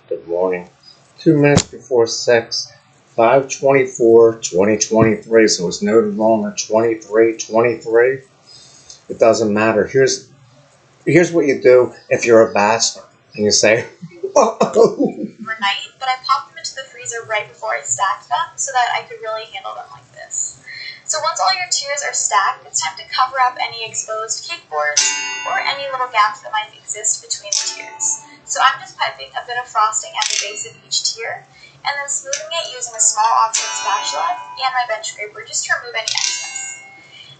Good morning. 2 minutes before 6, 5/24, 2023. So it's noted longer 23/23. It doesn't matter. Here's what you do if you're a bachelor and you say, overnight, but I popped them into the freezer right before I stacked them so that I could really handle them like this. So once all your tiers are stacked, it's time to cover up any exposed cake boards or any little gaps that might exist between the tiers. So I'm just piping a bit of frosting at the base of each tier and then smoothing it using a small offset spatula and my bench scraper just to remove any excess.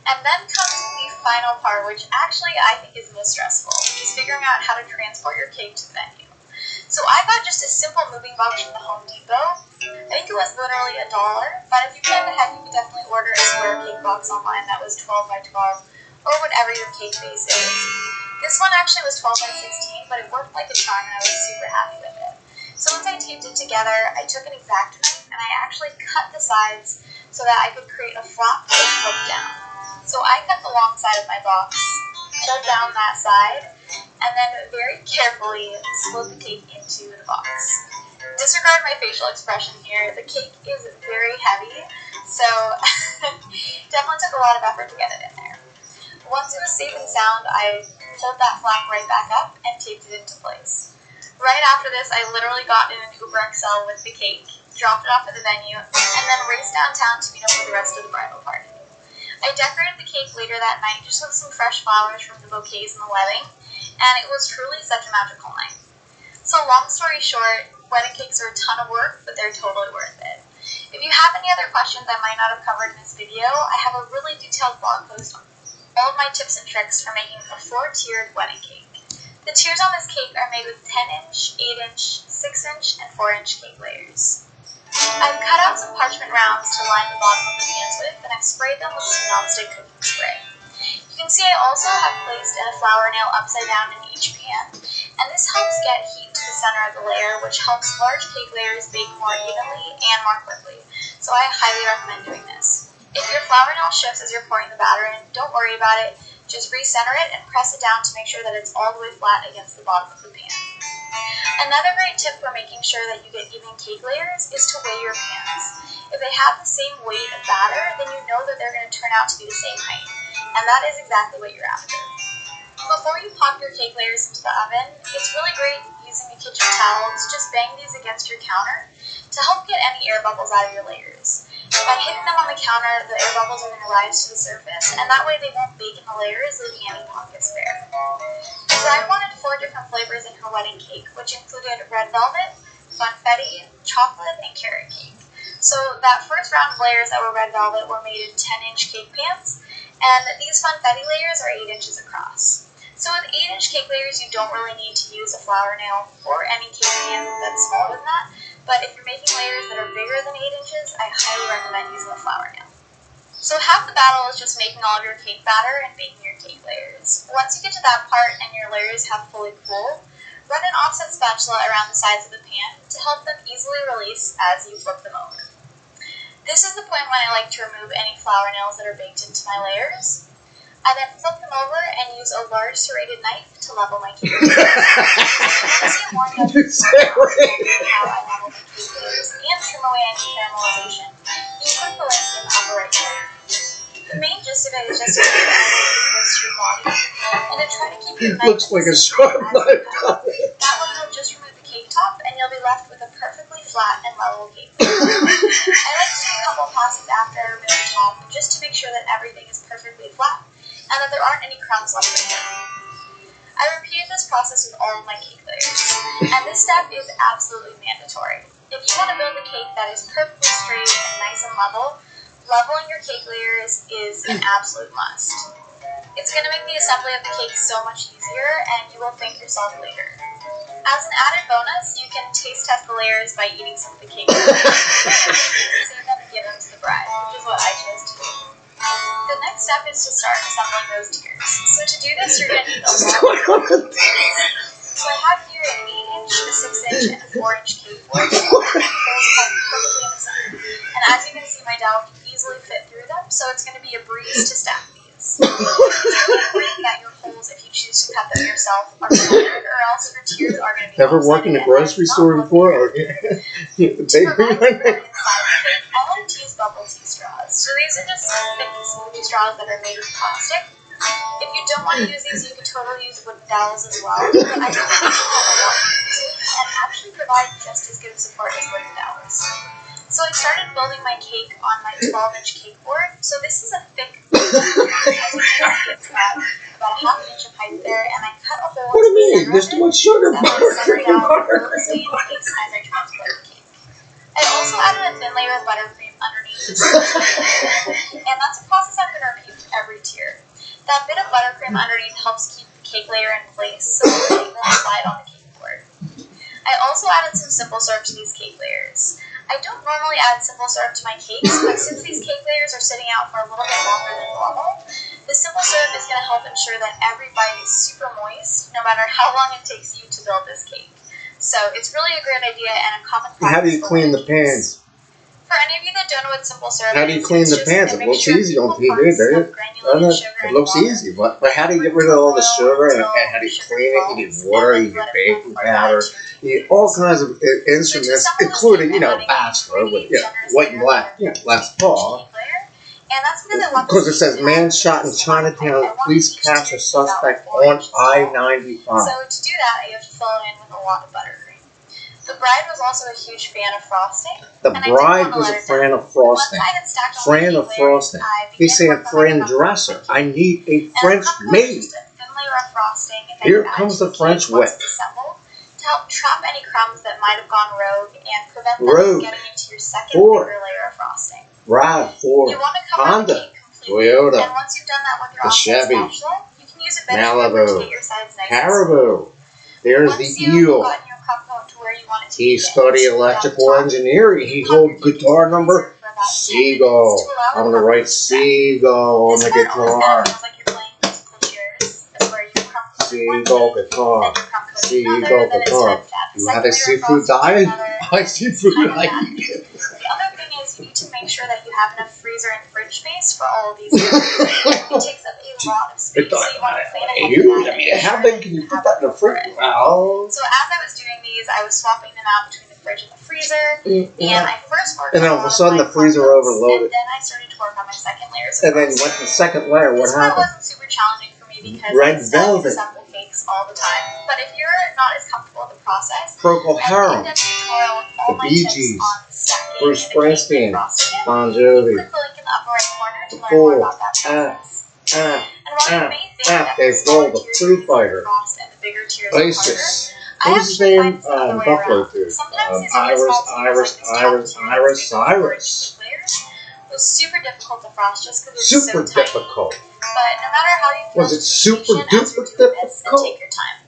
And then comes the final part, which actually I think is the most stressful, which is figuring out how to transport your cake to the venue. So I got just a simple moving box from the Home Depot. I think it was literally $1, but if you plan ahead, you could definitely order a square cake box online that was 12 by 12 or whatever your cake base is. This one actually was 12 by 16, but it worked like a charm and I was super happy with it. So once I taped it together, I took an X-Acto knife and I actually cut the sides so that I could create a flap that would flip down. So I cut the long side of my box, pulled down that side, and then very carefully slid the cake into the box. Disregard my facial expression here. The cake is very heavy, so definitely took a lot of effort to get it in there. Once it was safe and sound, I pulled that flap right back up and taped it into place. Right after this, I literally got in an Uber XL with the cake, dropped it off at the venue, and then raced downtown to meet up with the rest of the bridal party. I decorated the cake later that night just with some fresh flowers from the bouquets in the wedding, and it was truly such a magical night. So long story short, wedding cakes are a ton of work, but they're totally worth it. If you have any other questions I might not have covered in this video, I have a really detailed blog post on all of my tips and tricks for making a 4-tiered wedding cake. The tiers on this cake are made with 10-inch, 8-inch, 6-inch, and 4-inch cake layers. I've cut out some parchment rounds to line the bottom of the pans with, and I've sprayed them with some nonstick cooking spray. You can see I also have placed a flour nail upside down in each pan, and this helps get heat to the center of the layer, which helps large cake layers bake more evenly and more quickly, so I highly recommend doing this. If your flour nail shifts as you're pouring the batter in, don't worry about it, just recenter it and press it down to make sure that it's all the way flat against the bottom of the pan. Another great tip for making sure that you get even cake layers is to weigh your pans. If they have the same weight of batter, then you know that they're going to turn out to be the same height, and that is exactly what you're after. Before you pop your cake layers into the oven, it's really great using the kitchen towels. Just bang these against your counter to help get any air bubbles out of your layers. By hitting them on the counter, the air bubbles are going to rise to the surface, and that way they won't bake in the layers, leaving any pockets bare. The bride wanted 4 different flavors in her wedding cake, which included red velvet, funfetti, chocolate, and carrot cake. So that first round of layers that were red velvet were made in 10-inch cake pans, and these funfetti layers are 8 inches across. So with 8-inch cake layers, you don't really need to use a flour nail or any cake pan that's smaller than that, but if you're making layers that are bigger than 8 inches, I highly recommend using a flour nail. So half the battle is just making all of your cake batter and baking your cake layers. Once you get to that part and your layers have fully cooled, run an offset spatula around the sides of the pan to help them easily release as you flip them over. This is the point when I like to remove any flour nails that are baked into my layers. I then flip them over and use a large serrated knife to level my cake layers. How I level my cake layers and trim away any caramelization, you can click the link in the upper right corner. The main gist of it is just to keep everything close to your body, and to try to keep your knife looks like a sharp knife. That way you'll just remove the cake top, and you'll be left with a perfectly flat and level cake. I like to do a couple passes after I remove the top, just to make sure that everything is perfectly flat, and that there aren't any crumbs left in there. I repeated this process with all of my cake layers, and this step is absolutely mandatory. If you want to build a cake that is perfectly straight and nice and level, leveling your cake layers is an absolute must. It's going to make the assembly of the cake so much easier, and you will thank yourself later. As an added bonus, you can taste test the layers by eating some of the cake layers. Save them and give them to the bride, which is what I chose to do. The next step is to start assembling those tiers. So to do this, you're going to need a lot of tiers. So I have here an 8-inch, a 6-inch, and a 4-inch cake board. Those cut perfectly in the center. And as you can see, my dowel can easily fit through them, so it's going to be a breeze to stack these. tiers. It's really important that your holes, if you choose to cut them yourself, are solid, or else your tiers are going to be Ever worked in a grocery store before? Or to provide support inside the cake, I like to use bubble tea straws. So these are just thick smoothie straws that are made of plastic. If you don't want to use these, you can totally use wooden dowels as well. But I think these have a lot of uses and actually provide just as good support as wooden dowels. So I started building my cake on my 12-inch cake board. So this is a thick it's got about a half an inch of height there, and I cut a hole. What do you mean? There's too much sugar, butter, cream, butter. As I transport the cake. I also added a thin layer of buttercream underneath the and that's a process I'm going to repeat for every tier. That bit of buttercream underneath helps keep the cake layer in place so the cake won't slide on the cake board. I also added some simple syrup to these cake layers. I don't normally add simple syrup to my cakes, but since these cake layers are sitting out for a little bit longer than normal, the simple syrup is going to help ensure that every bite is super moist, no matter how long it takes you to build this cake. So it's really a great idea and a common practice. How do you clean the pans? For any of you that don't know what simple syrup is, how do you clean the pans? It looks easy on TV, doesn't it? It looks easy, but how do you get rid of all the sugar and how do you clean it? You need water, you need baking powder, you need all kinds of instruments, including, bachelor with white and black, last fall. Because it says man shot in Chinatown, police capture suspect on I-95. So to do that, you have to fill it in with a lot of buttercream. The bride was also a huge fan of frosting. The bride was a fan of frosting. Fan of frosting. He's saying Fran dresser. I need a French maid. Here comes the French whip. To help trap any crumbs that might have gone rogue and prevent them from getting into your second bigger layer of frosting. Ride for Honda, Toyota, and once you've done that with your the Chevy, spatula, you can use a bench Malibu, to get your sides nice Caribou. There's the eel. He studied electrical engineering. He holds guitar number Seagull. I'm gonna write Seagull on the guitar. Seagull guitar. Seagull guitar. You have a seafood diet? I seafood diet. The other thing is you need to make sure that you have enough freezer and fridge space for all of these. It takes up a lot of space. So you want to plan ahead. How big can you put that in the fridge? Wow. So as I was doing these, I was swapping them out between the fridge and the freezer. And I first worked and then all of a sudden the freezer overloaded. And then I started to work on my second layers. And then you went to the second layer. What happened? This wasn't super challenging for me because I assemble cakes all the time. But if you're not as comfortable with the process, Procol Harum, the Bee Gees, Bruce Springsteen, Bon Jovi, click the link in the upper right corner to learn more about that process. They've rolled the Foo Fighter, Oasis. Who's his name? Buffalo Dude. Cyrus. It was super difficult to frost just because it's so tiny. Difficult. But no matter how you was it super duper difficult? Take your time.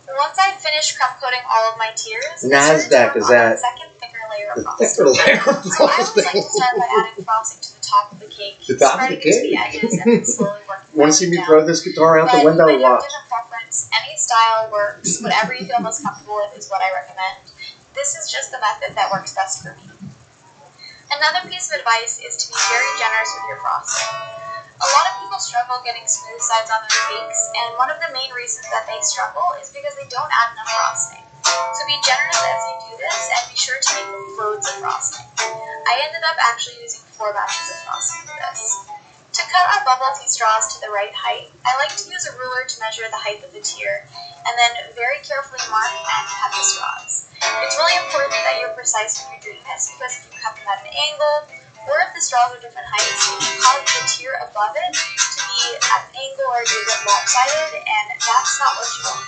Once I finished crumb coating all of my tiers, NASDAQ is that second thicker layer of frosting. So I always like to start by adding frosting to the top of the cake, the top of the cake. The edges, and then slowly working. Want to see me throw this guitar out the window or what? Any style works. Whatever you feel most comfortable with is what I recommend. This is just the method that works best for me. Another piece of advice is to be very generous with your frosting. A lot of people struggle getting smooth sides on their cakes, and one of the main reasons that they struggle is because they don't add enough frosting. So be generous as you do this, and be sure to make loads of frosting. I ended up actually using 4 batches of frosting for this. To cut our bubble tea straws to the right height, I like to use a ruler to measure the height of the tier, and then very carefully mark and cut the straws. It's really important that you're precise when you're doing this, because if you cut them at an angle, or if the straws are different heights, it can cause the tier above it to be at an angle or to get lopsided, and that's not what you want.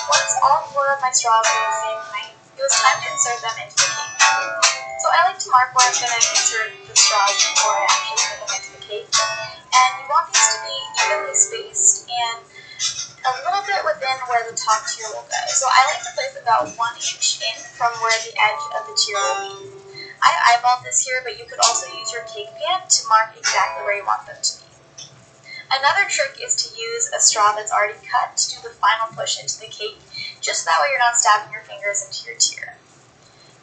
Once all 4 of my straws are the same height, it was time to insert them into the cake. So I like to mark where I'm going to insert the straws before I actually put them into the cake. And you want these to be evenly spaced and a little bit within where the top tier will go. So I like to place about 1 inch in from where the edge of the tier will be. I eyeballed this here, but you could also use your cake pan to mark exactly where you want them to be. Another trick is to use a straw that's already cut to do the final push into the cake, just that way you're not stabbing your fingers into your tier.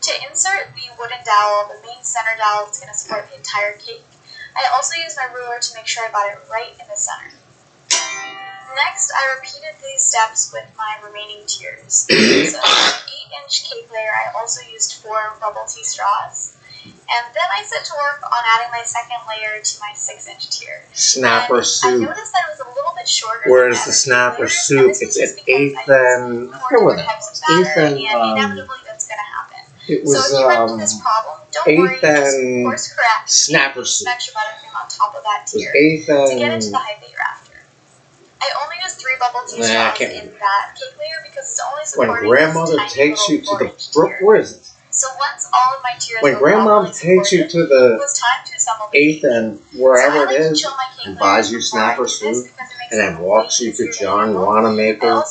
To insert the wooden dowel, the main center dowel that's going to support the entire cake, I also used my ruler to make sure I got it right in the center. Next, I repeated these steps with my remaining tiers. So for an 8-inch cake layer, I also used 4 bubble tea straws. And then I set to work on adding my second layer to my 6-inch tier. Snapper and soup. I noticed that it was a little bit shorter. Whereas the snapper soup, it's an eighth and I forget what that was. Eighth and inevitably that's going to happen. it was so if you run into this problem, don't worry, eighth and just course correct. snapper soup. Some extra buttercream on top of that tier Eighth and to get it to the height that you're after. I only used 3 bubble tea straws in that cake layer because it's only supporting when grandmother takes you to the brook, where is it? So once all of my tiers when grandmother takes you to the it was time to assemble the eighth and wherever so it is and buys you snapper soup and then walks you to John Wanamaker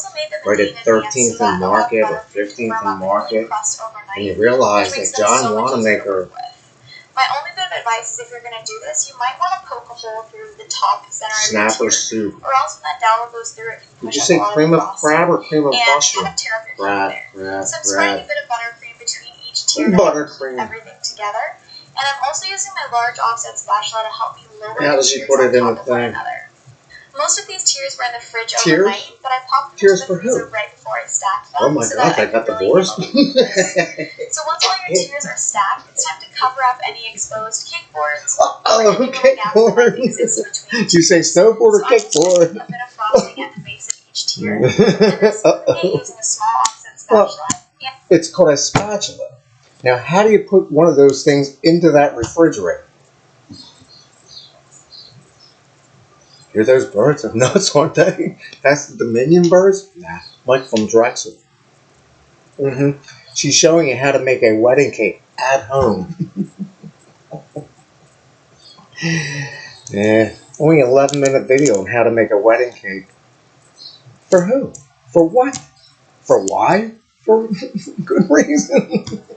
right at 13th and Market or 15th and Market and you realize that John Wanamaker. My only bit of advice is if you're going to do this, you might want to poke a hole through the top center snapper of your soup. Or else when that dowel goes through, it can push Did you say cream of crab or cream of mushroom? Kind of tear up your cake there. So I'm spreading a bit of buttercream between each tier buttercream. Everything together. And I'm also using my large offset spatula to help me lower How does she put it in the thing? Most of these tiers were in the fridge Tiers? overnight, but I popped them Tiers into the freezer right before I stacked them. Oh my God, I got divorced. So once all your tiers are stacked, it's time to cover up any exposed cake boards. Cake board. Did you say snowboard or cake board? A bit of frosting at the base of each tier. And this using a small offset spatula. It's called a spatula. Now, how do you put one of those things into that refrigerator? Hear those birds are nuts, aren't they? That's the Dominion birds? Nah, Mike from Drexel. She's showing you how to make a wedding cake at home. Yeah, only 11-minute video on how to make a wedding cake. For who? For what? For why? For good reason.